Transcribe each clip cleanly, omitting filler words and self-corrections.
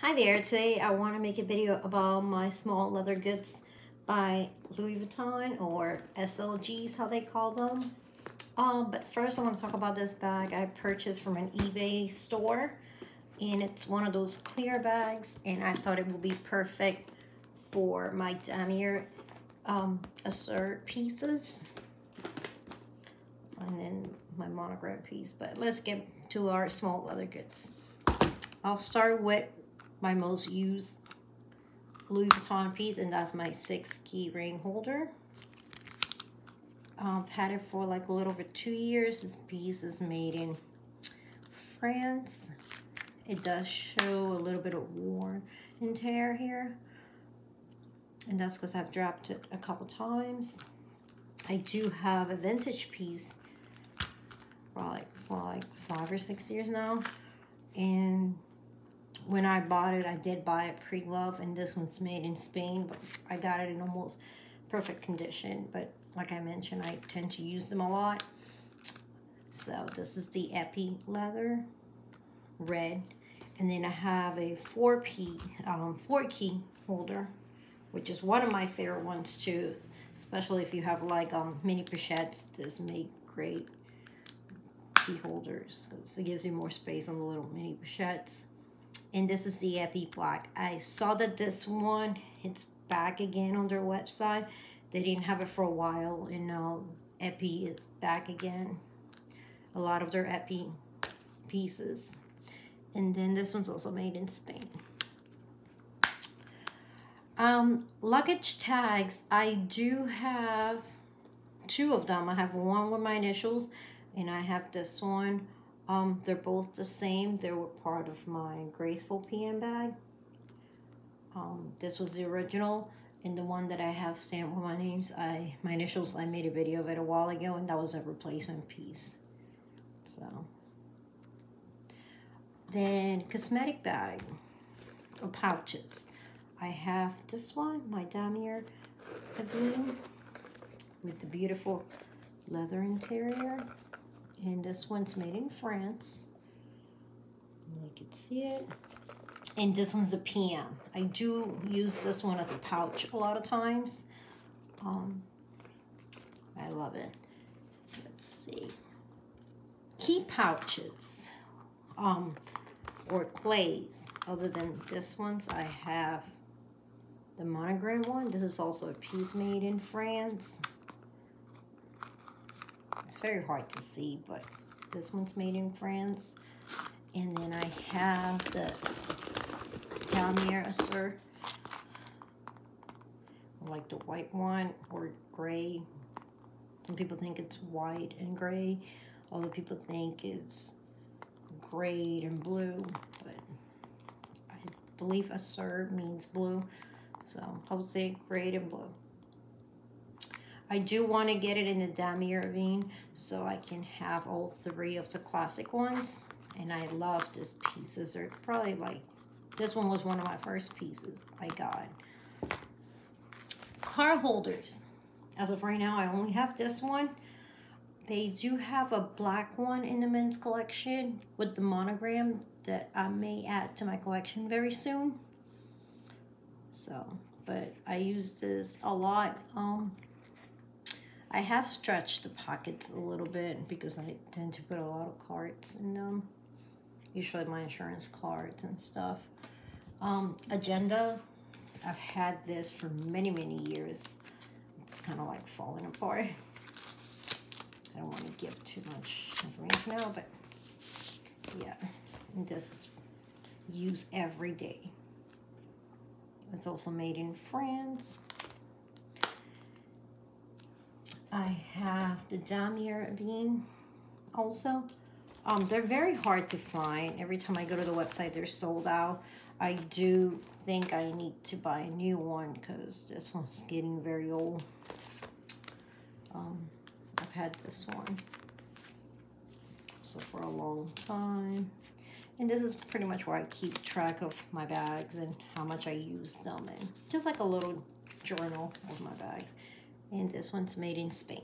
Hi there, today I want to make a video about my small leather goods by Louis Vuitton, or SLGs, how they call them. But first I want to talk about this bag I purchased from an eBay store, and it's one of those clear bags, and I thought it would be perfect for my damier assert pieces and then my monogram piece. But let's get to our small leather goods. I'll start with my most used Louis Vuitton piece, and that's my 6 key ring holder. I've had it for like a little over 2 years. This piece is made in France. It does show a little bit of worn and tear here, and that's because I've dropped it a couple times. I do have a vintage piece for like 5 or 6 years now, and when I bought it, I did buy it pre-love, and this one's made in Spain, but I got it in almost perfect condition. But like I mentioned, I tend to use them a lot. So this is the Epi leather, red, and then I have a 4 key holder, which is one of my favorite ones too, especially if you have like mini pochettes. This make great key holders because it gives you more space on the little mini pochettes. And this is the Epi black. I saw that this one, it's back again on their website. They didn't have it for a while, and now Epi is back again. A lot of their Epi pieces. And then this one's also made in Spain. Luggage tags, I do have 2 of them. I have one with my initials, and I have this one. They're both the same. They were part of my Graceful PM bag. This was the original, and the one that I have stamped with my initials, I made a video of it a while ago, and that was a replacement piece. So then cosmetic bag or pouches. I have this one, my damier blue, with the beautiful leather interior. And this one's made in France. You can see it. And this one's a PM. I do use this one as a pouch a lot of times. I love it. Let's see. Key pouches, or clays. Other than this ones, I have the monogram one. This is also a piece made in France. It's very hard to see, but this one's made in France. And then I have the damier assert, like the white one, or gray. Some people think it's white and gray. Other people think it's gray and blue, but I believe assert means blue, so I would say gray and blue. I do want to get it in the damier vein so I can have all 3 of the classic ones. And I love these pieces. They're probably like, this one was one of my first pieces I got. Card holders. As of right now, I only have this one. They do have a black one in the men's collection with the monogram that I may add to my collection very soon. So, but I use this a lot. I have stretched the pockets a little bit because I tend to put a lot of cards in them. Usually my insurance cards and stuff. Agenda, I've had this for many, many years. It's kind of like falling apart. I don't want to give too much information now, but yeah. And this is used every day. It's also made in France. I have the damier bean also. They're very hard to find. Every time I go to the website, they're sold out. I do think I need to buy a new one because this one's getting very old. I've had this one so for a long time. And this is pretty much where I keep track of my bags and how much I use them, and just like a little journal of my bags. And this one's made in Spain.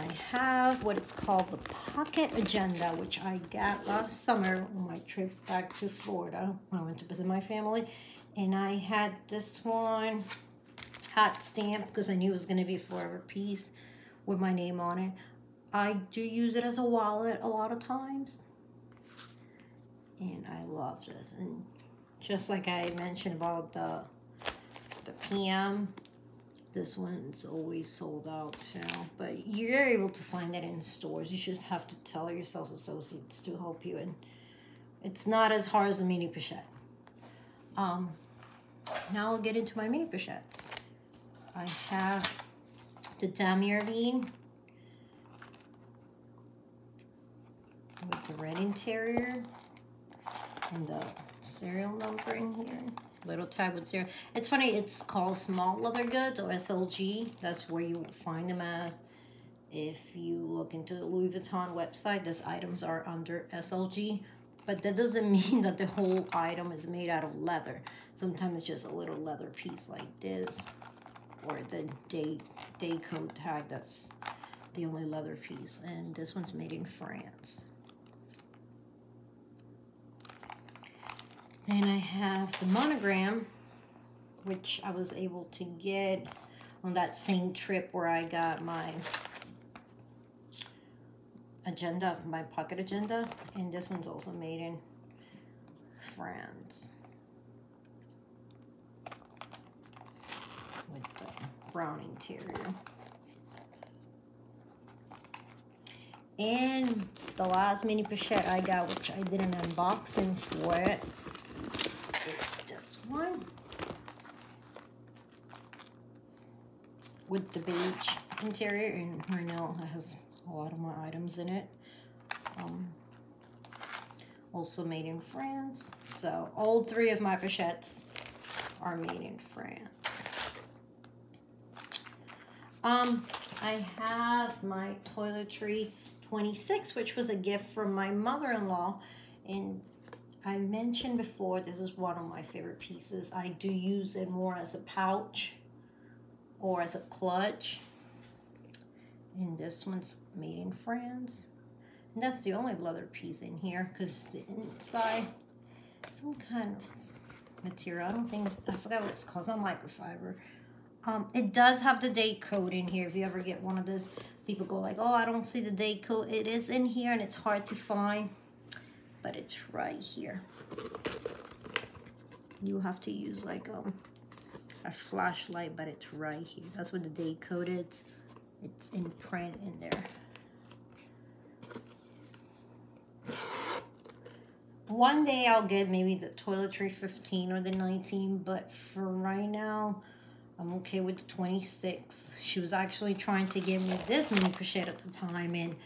I have what it's called the Pocket Agenda, which I got last summer on my trip back to Florida when I went to visit my family. And I had this one hot stamp because I knew it was going to be a forever piece with my name on it. I do use it as a wallet a lot of times. And I love this. And just like I mentioned about the PM, this one's always sold out too. But you're able to find that in stores. You just have to tell your sales associates to help you. And it's not as hard as a mini pochette. Now I'll get into my mini pochettes. I have the damier bean with the red interior and the serial numbering here. Little tag with serial. It's funny, it's called small leather goods or SLG. That's where you will find them at. If you look into the Louis Vuitton website, these items are under SLG. But that doesn't mean that the whole item is made out of leather. Sometimes it's just a little leather piece like this. Or the day code tag, that's the only leather piece. And this one's made in France. Then I have the monogram, which I was able to get on that same trip where I got my agenda, my pocket agenda. And this one's also made in France. With the brown interior. And the last mini pochette I got, which I did an unboxing for it, it's this one with the beige interior, and right now it has a lot of my items in it. Also made in France. So all three of my pochettes are made in France. I have my toiletry 26, which was a gift from my mother-in-law, and I mentioned before, this is one of my favorite pieces. I do use it more as a pouch or as a clutch. And this one's made in France. And that's the only leather piece in here because the inside, some kind of material. I forgot what it's called. It's not microfiber. It does have the date code in here. If you ever get one of this, people go like, oh, I don't see the date code. It is in here and it's hard to find. But it's right here. You have to use like a flashlight, but it's right here. That's what the date code is. It's in print in there. One day I'll get maybe the toiletry 15 or the 19, but for right now, I'm okay with the 26. She was actually trying to give me this mini pochette at the time, and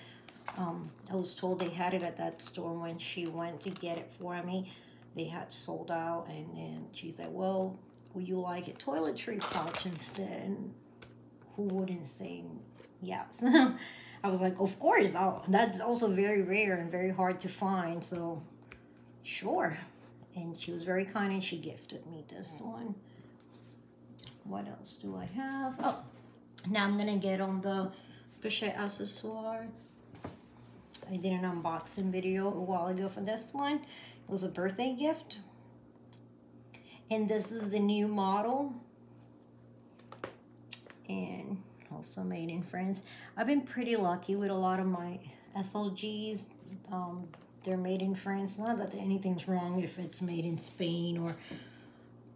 I was told they had it at that store when she went to get it for me. They had sold out, and then she said, well, would you like a toiletry pouch instead? And who wouldn't say yes? I was like, of course. That's also very rare and very hard to find, so sure. And she was very kind, and she gifted me this one. What else do I have? Oh, now I'm gonna get on the pochette accessoire. I did an unboxing video a while ago for this one. It was a birthday gift. And this is the new model. And also made in France. I've been pretty lucky with a lot of my SLGs. They're made in France. Not that anything's wrong if it's made in Spain or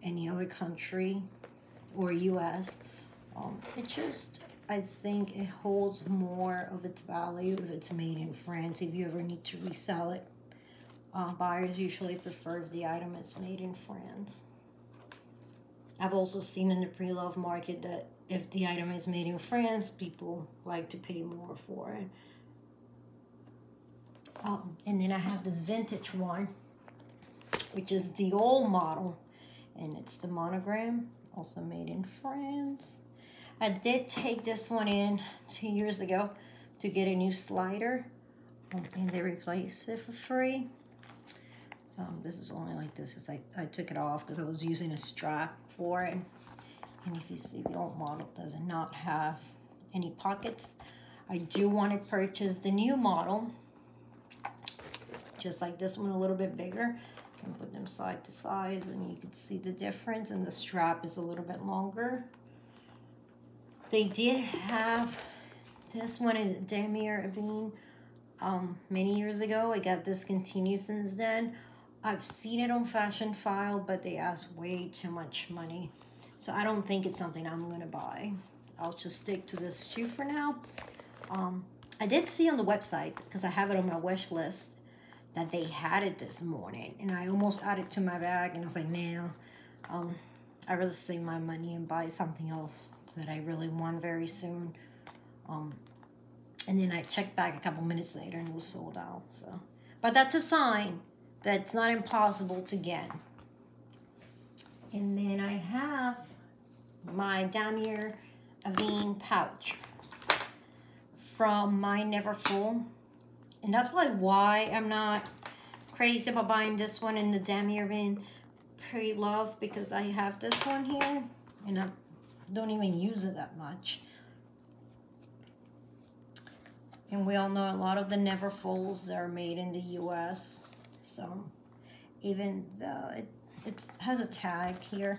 any other country or US. It just, I think it holds more of its value if it's made in France. If you ever need to resell it, buyers usually prefer if the item is made in France. I've also seen in the pre-love market that if the item is made in France, people like to pay more for it. And then I have this vintage one, which is the old model, and it's the monogram, also made in France. I did take this one in 2 years ago to get a new slider, and they replaced it for free. This is only like this because I took it off because I was using a strap for it. And if you see, the old model does not have any pockets. I do want to purchase the new model, just like this one, a little bit bigger. I can put them side to side and you can see the difference, and the strap is a little bit longer. They did have this one in Damier Ebene many years ago. It got discontinued since then. I've seen it on Fashion File, but they asked way too much money. So I don't think it's something I'm gonna buy. I'll just stick to this shoe for now. I did see on the website, because I have it on my wish list, that they had it this morning, and I almost added it to my bag, and I was like, nah, I'd rather save my money and buy something else that I really want very soon. And then I checked back a couple minutes later and it was sold out. So, but that's a sign that it's not impossible to get. And then I have my Damier Ebene pouch from my Neverfull. And that's probably why I'm not crazy about buying this one in the Damier Ebene Pre-Love, because I have this one here and I don't even use it that much. And we all know a lot of the Neverfulls that are made in the US. So even though it has a tag here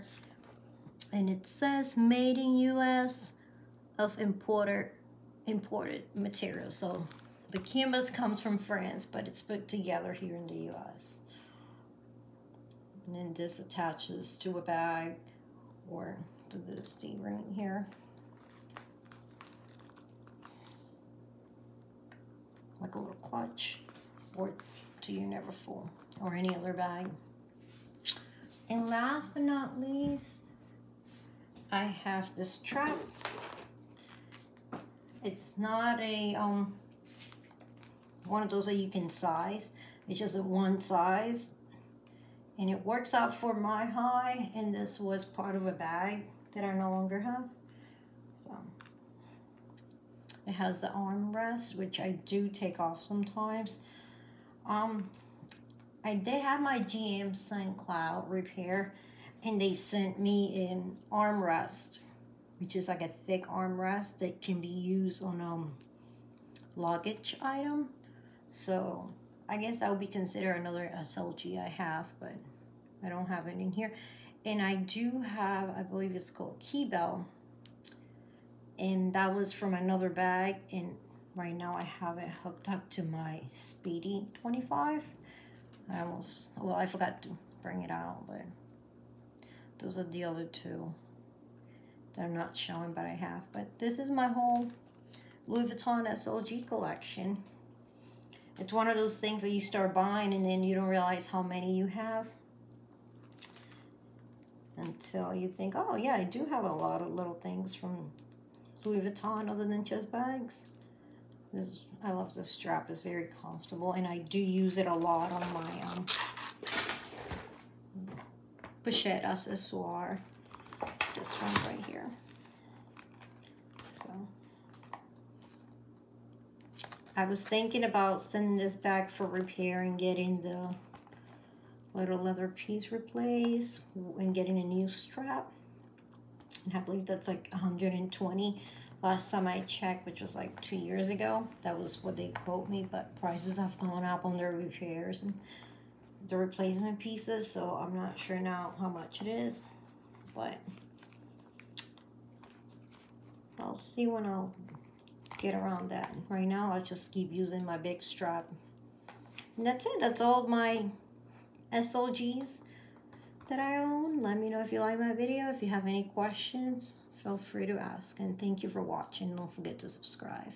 and it says made in US of imported material. So the canvas comes from France, but it's put together here in the US. And then this attaches to a bag or to this ring here. Like a little clutch, or to your Neverfull, or any other bag. And last but not least, I have this strap. It's not a one of those that you can size. It's just a one size, and it works out for my high. And this was part of a bag that I no longer have. So it has the armrest, which I do take off sometimes. I did have my GM St. Cloud repair, and they sent me an armrest, which is like a thick armrest that can be used on luggage item. So I guess that would be considered another SLG I have, but I don't have it in here. And I do have, I believe it's called Key Bell, and that was from another bag, and right now I have it hooked up to my Speedy 25. I forgot to bring it out, but those are the other two that I'm not showing, but I have. But this is my whole Louis Vuitton SLG collection. It's one of those things that you start buying and then you don't realize how many you have until you think, oh yeah, I do have a lot of little things from Louis Vuitton other than just bags. I love this strap. It's very comfortable, and I do use it a lot on my pochette accessoire. This one right here. So I was thinking about sending this back for repair and getting the little leather piece replaced and getting a new strap. And I believe that's like 120. Last time I checked, which was like 2 years ago, that was what they quote me, but prices have gone up on their repairs and the replacement pieces, so I'm not sure now how much it is, but I'll see when I'll get around that. Right now, I'll just keep using my big strap. And that's it. That's all my SLGs that I own. Let me know if you like my video. If you have any questions, feel free to ask, and thank you for watching. Don't forget to subscribe.